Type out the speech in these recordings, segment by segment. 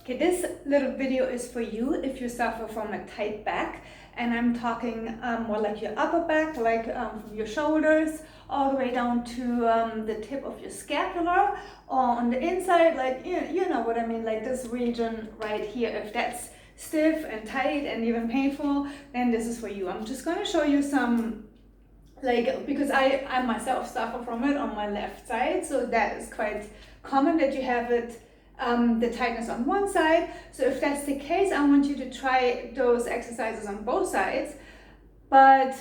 Okay, this little video is for you if you suffer from a tight back, and I'm talking more like your upper back, like from your shoulders all the way down to the tip of your scapula, or on the inside, like you know what I mean, like this region right here. If that's stiff and tight and even painful, then this is for you. I'm just going to show you some, like, because I myself suffer from it on my left side, so that is quite common that you have it, the tightness on one side. So if that's the case, I want you to try those exercises on both sides. But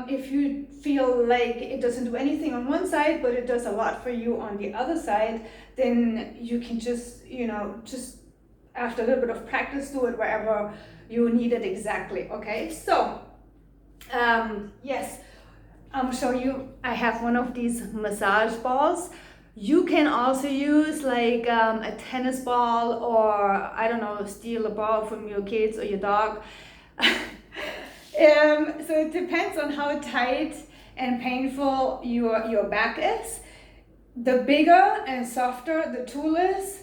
if you feel like it doesn't do anything on one side, but it does a lot for you on the other side, then you can just, just after a little bit of practice, do it wherever you need it exactly, okay? So, yes, I'll show you, I have one of these massage balls. You can also use like a tennis ball, or I don't know, steal a ball from your kids or your dog. So it depends on how tight and painful your back is. The bigger and softer the tool is,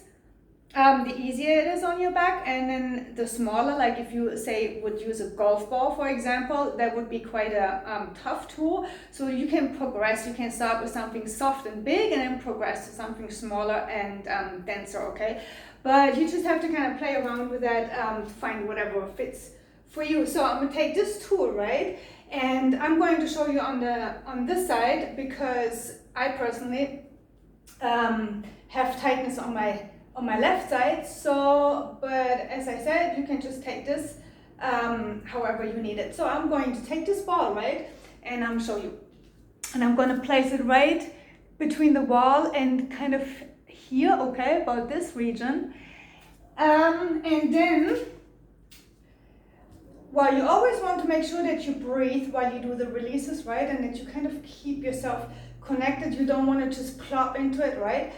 the easier it is on your back. And then the smaller, like if you say would use a golf ball, for example, that would be quite a tough tool. So you can progress, you can start with something soft and big and then progress to something smaller and denser, okay? But you just have to kind of play around with that to find whatever fits for you. So I'm gonna take this tool, right? And I'm going to show you on this side, because I personally have tightness on my left side. So, but as I said, you can just take this however you need it. So I'm going to take this ball, right? And I'm show you. And I'm going to place it right between the wall and kind of here, okay, about this region. And then, well, you always want to make sure that you breathe while you do the releases, right? And that you kind of keep yourself connected. You don't want to just plop into it, right?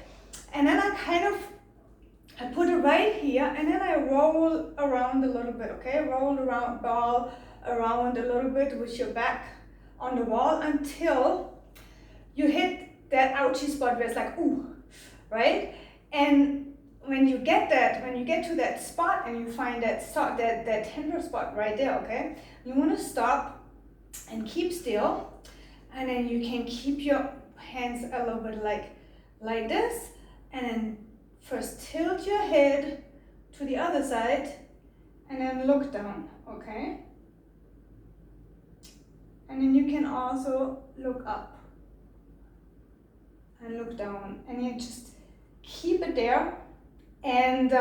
And then I put it right here, and then I roll around a little bit, okay? Roll around, ball around a little bit with your back on the wall until you hit that ouchy spot where it's like, ooh, right? And when you get to that spot and you find that tender spot right there, okay? You want to stop and keep still, and then you can keep your hands a little bit like this, and then first tilt your head to the other side and then look down, okay? And then you can also look up and look down, and you just keep it there. And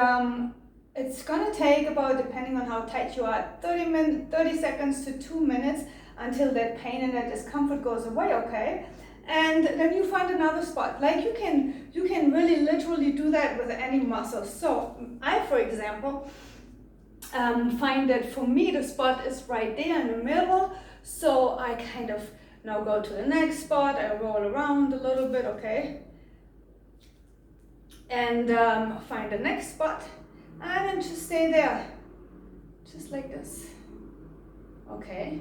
it's gonna take about, depending on how tight you are, 30 seconds to 2 minutes until that pain and that discomfort goes away, okay? And then you find another spot. Like you can really literally do that with any muscle. So I, for example, find that for me the spot is right there in the middle. So I kind of now go to the next spot. I roll around a little bit, okay? And find the next spot, and then just stay there, just like this, okay?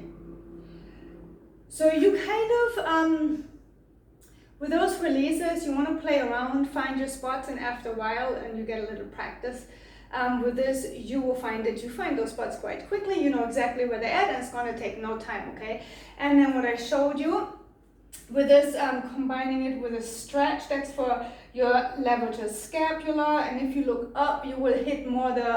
So you kind of, with those releases, you want to play around, find your spots, and after a while, and you get a little practice with this, you will find that you find those spots quite quickly. You know exactly where they're at, and it's going to take no time, okay? And then what I showed you with this, combining it with a stretch, that's for your levator scapula, and if you look up, you will hit more the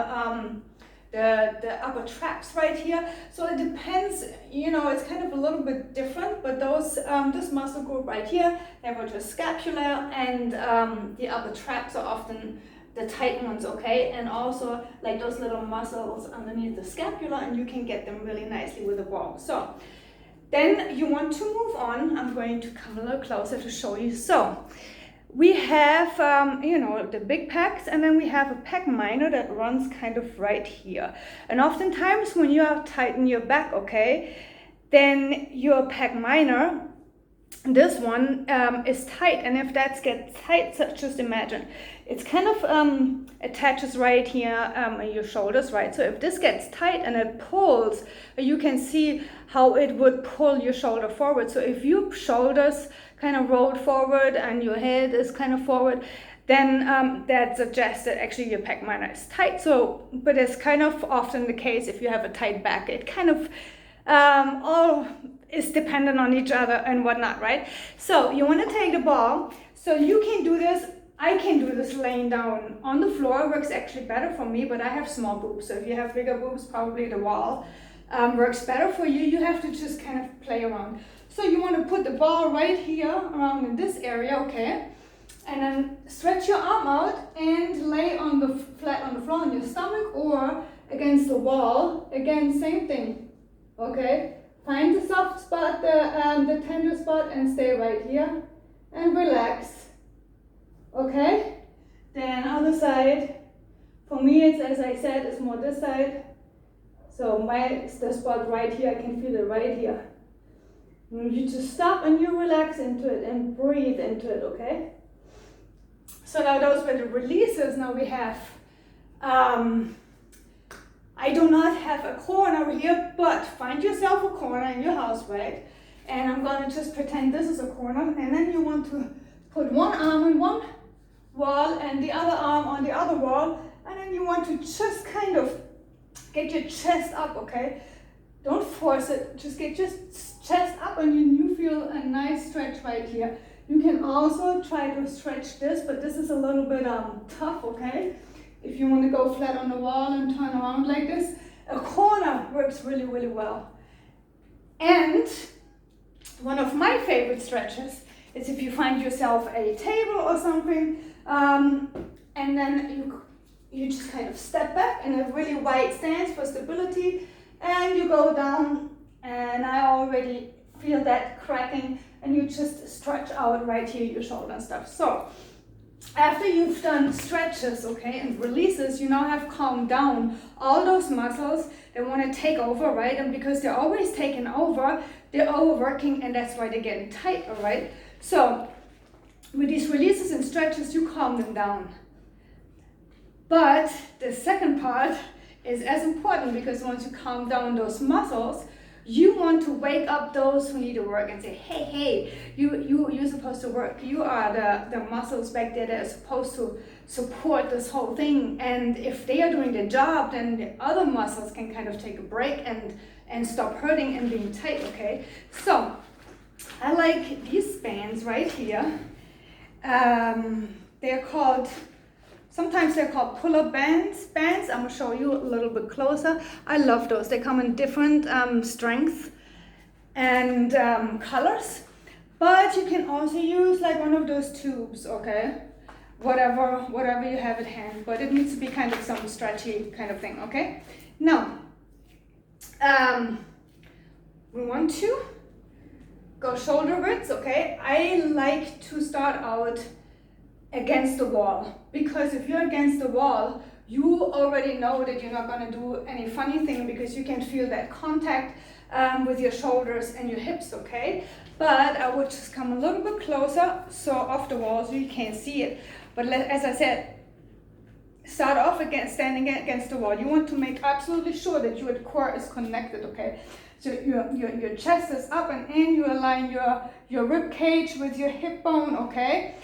upper traps right here. So it depends, it's kind of a little bit different, but those this muscle group right here, levator scapula, and the upper traps are often the tight ones, okay? And also like those little muscles underneath the scapula, and you can get them really nicely with a ball. So then you want to move on. I'm going to come a little closer to show you. So we have, the big pecs, and then we have a pec minor that runs kind of right here. And oftentimes when you are tight in your back, okay, then your pec minor, this one is tight, and if that gets tight, so just imagine it's kind of attaches right here in your shoulders, right? So if this gets tight and it pulls, you can see how it would pull your shoulder forward. So if your shoulders kind of rolled forward and your head is kind of forward, then that suggests that actually your pec minor is tight. So, but it's kind of often the case if you have a tight back, it kind of all is dependent on each other and whatnot, right? So you want to take the ball. So you can do this. I can do this laying down on the floor. It works actually better for me, but I have small boobs. So if you have bigger boobs, probably the wall works better for you. You have to just kind of play around. So you want to put the ball right here around in this area, okay? And then stretch your arm out and lay on the flat on the floor on your stomach or against the wall. Again, same thing, okay? Find the soft spot, the tender spot, and stay right here and relax. Okay, then other side. For me, it's, as I said, it's more this side. So it's the spot right here. I can feel it right here. You just stop and you relax into it and breathe into it. Okay. So now those were the releases. Now we have. I do not have a corner here, but find yourself a corner in your house, right? And I'm gonna just pretend this is a corner, and then you want to put one arm on one wall and the other arm on the other wall, and then you want to just kind of get your chest up, okay? Don't force it, just get your chest up and you feel a nice stretch right here. You can also try to stretch this, but this is a little bit tough, okay? If you want to go flat on the wall and turn around like this, a corner works really, really well. And one of my favorite stretches is if you find yourself a table or something, and then you just kind of step back in a really wide stance for stability, and you go down, and I already feel that cracking, and you just stretch out right here your shoulder and stuff. So after you've done stretches, okay, and releases, you now have calmed down all those muscles that want to take over, right? And because they're always taking over, they're overworking, and that's why they're getting tight, all right? So with these releases and stretches, you calm them down. But the second part is as important, because once you calm down those muscles, you want to wake up those who need to work and say, hey, you're supposed to work. You are the muscles back there that are supposed to support this whole thing. And if they are doing their job, then the other muscles can kind of take a break and stop hurting and being tight, okay? So I like these bands right here. Sometimes they're called pull-up bands. I'm gonna show you a little bit closer. I love those. They come in different strengths and colors. But you can also use like one of those tubes, okay? Whatever you have at hand. But it needs to be kind of some stretchy kind of thing, okay? Now, we want to go shoulder widths, okay? I like to start out against the wall, because if you're against the wall, you already know that you're not going to do any funny thing, because you can feel that contact with your shoulders and your hips, okay? But I would just come a little bit closer, so off the wall, so you can't see it. But as I said, start off standing against the wall. You want to make absolutely sure that your core is connected, okay? So your chest is up and in, you align your rib cage with your hip bone, okay?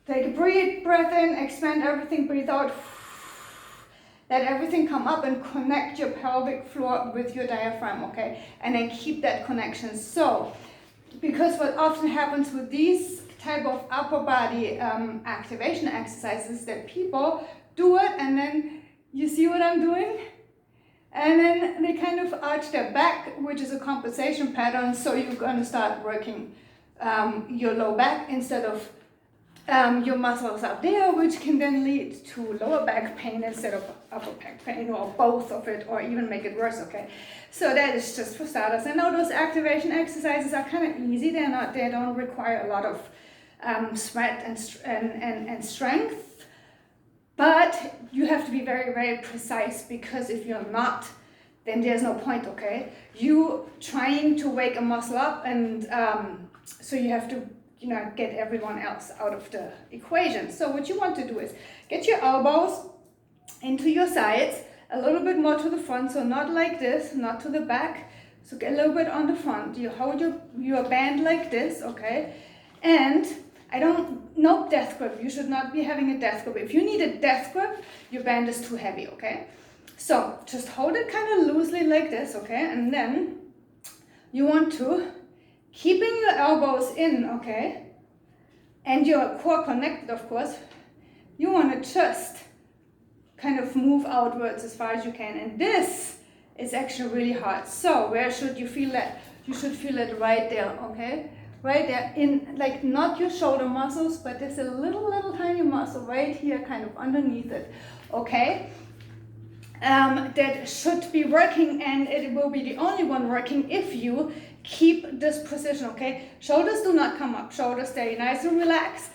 Take a breath in, expand everything, breathe out. Let everything come up and connect your pelvic floor with your diaphragm, okay? And then keep that connection. So, because what often happens with these type of upper body activation exercises, that people do it and then you see what I'm doing? And then they kind of arch their back, which is a compensation pattern. So you're going to start working your low back instead of your muscles up there, which can then lead to lower back pain instead of upper back pain, or both of it, or even make it worse, okay? So that is just for starters. I know those activation exercises are kind of easy. They don't require a lot of sweat and strength, but you have to be very, very precise, because if you're not, then there's no point, okay? You trying to wake a muscle up, and so you have to get everyone else out of the equation. So what you want to do is get your elbows into your sides, a little bit more to the front, so not like this, not to the back. So get a little bit on the front. You hold your band like this, okay? And No death grip. You should not be having a death grip. If you need a death grip, your band is too heavy, okay? So just hold it kind of loosely like this, okay? And then you want to, keeping your elbows in, okay? And your core connected, of course, you want to just kind of move outwards as far as you can. And this is actually really hard. So where should you feel that? You should feel it right there, okay? Right there, in like not your shoulder muscles, but there's a little tiny muscle right here, kind of underneath it, okay? That should be working, and it will be the only one working if you keep this position, okay? Shoulders do not come up, shoulders stay nice and relaxed.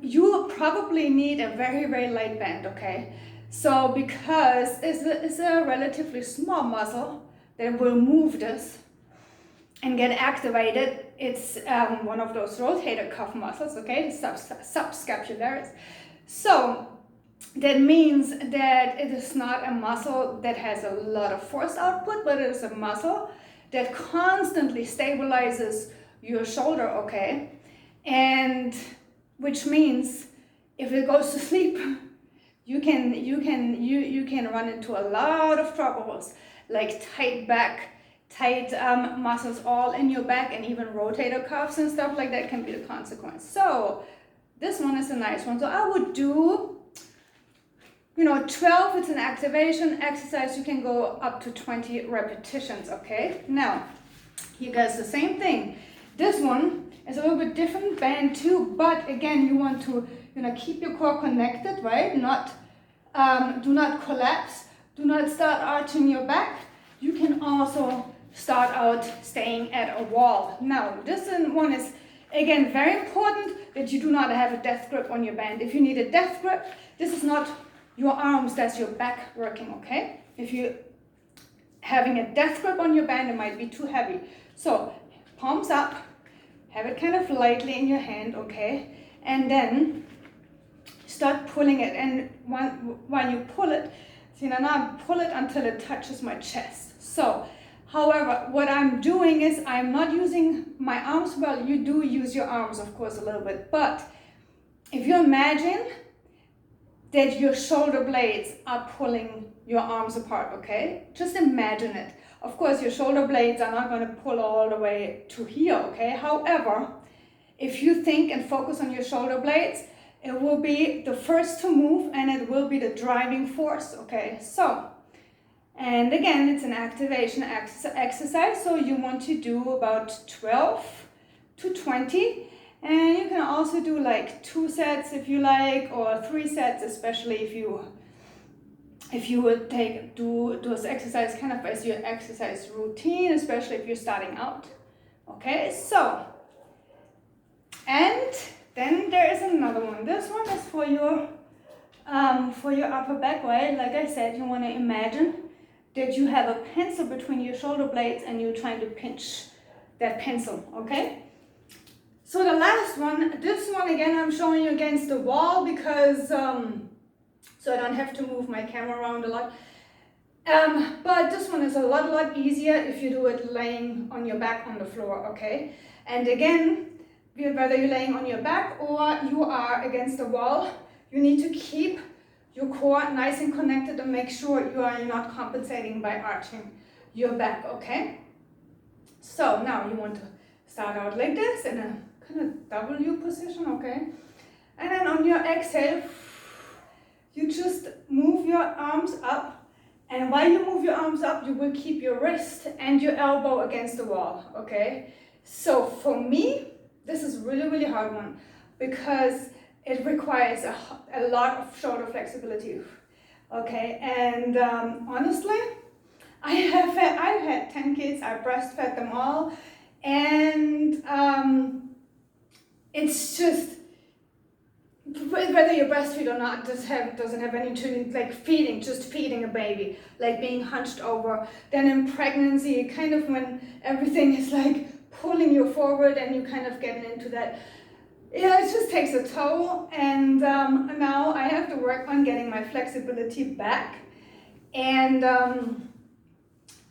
You probably need a very light band, okay? So because it's a relatively small muscle that will move this and get activated. It's one of those rotator cuff muscles, okay, subscapularis. So that means that it is not a muscle that has a lot of force output, but it is a muscle that constantly stabilizes your shoulder, okay? And which means if it goes to sleep, you can run into a lot of troubles, like tight back, tight muscles all in your back, and even rotator cuffs and stuff like that can be the consequence. So this one is a nice one. So I would do, 12, it's an activation exercise. You can go up to 20 repetitions, okay? Now, you guys, the same thing. This one is a little bit different band too, but again, you want to, keep your core connected, right? Do not collapse. Do not start arching your back. You can also start out staying at a wall. Now, this one is, again, very important that you do not have a death grip on your band. If you need a death grip, this is not your arms, that's your back working, okay? If you're having a death grip on your band, it might be too heavy. So, palms up, have it kind of lightly in your hand, okay? And then start pulling it. And when you pull it, now I pull it until it touches my chest. So, however, what I'm doing is I'm not using my arms. Well, you do use your arms, of course, a little bit. But if you imagine that your shoulder blades are pulling your arms apart, okay? Just imagine it. Of course, your shoulder blades are not going to pull all the way to here, okay? However, if you think and focus on your shoulder blades, it will be the first to move and it will be the driving force, okay? So, and again, it's an activation exercise, so you want to do about 12 to 20. And you can also do like 2 sets if you like, or 3 sets, especially if you would do this exercise kind of as your exercise routine, especially if you're starting out. Okay, so, and then there is another one. This one is for your upper back, right? Like I said, you want to imagine that you have a pencil between your shoulder blades and you're trying to pinch that pencil, okay? So the last one, this one again, I'm showing you against the wall because, so I don't have to move my camera around a lot. But this one is a lot easier if you do it laying on your back on the floor, okay? And again, whether you're laying on your back or you are against the wall, you need to keep your core nice and connected and make sure you are not compensating by arching your back, okay? So now you want to start out like this in a kind of W position, okay? And then on your exhale, you just move your arms up. And while you move your arms up, you will keep your wrist and your elbow against the wall, okay? So for me, this is really hard one because it requires a lot of shoulder flexibility, okay? And honestly, I've had 10 kids, I breastfed them all, and it's just, whether you breastfeed or not doesn't have any to like feeding a baby, like being hunched over. Then in pregnancy, kind of when everything is like pulling you forward and you kind of get into that, yeah, it just takes a toll. And now I have to work on getting my flexibility back. And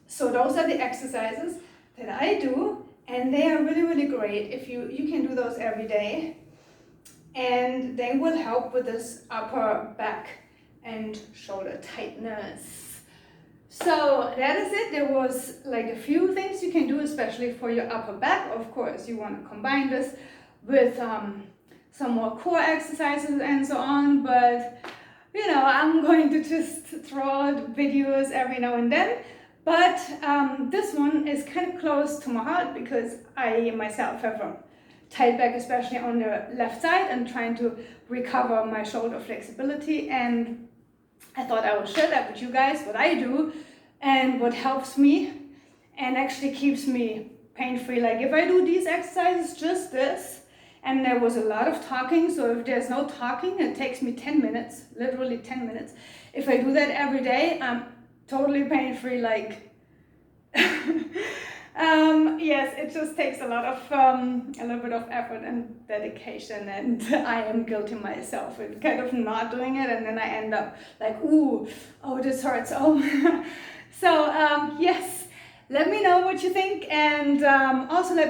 so those are the exercises that I do, and they are really great. If you can do those every day. and they will help with this upper back and shoulder tightness. So that is it. There was like a few things you can do, especially for your upper back. Of course, you want to combine this with some more core exercises and so on, but you know, I'm going to just throw out videos every now and then. But this one is kind of close to my heart because I myself have a tight back, especially on the left side, and trying to recover my shoulder flexibility. And I thought I would share that with you guys, what I do and what helps me and actually keeps me pain-free. Like if I do these exercises, just this, and there was a lot of talking, so if there's no talking, it takes me 10 minutes, literally 10 minutes. If I do that every day, I'm totally pain-free, like, yes, it just takes a lot of, a little bit of effort and dedication, and I am guilty myself with kind of not doing it, and then I end up like, ooh, oh, this hurts, oh. So, yes, let me know what you think, and also let me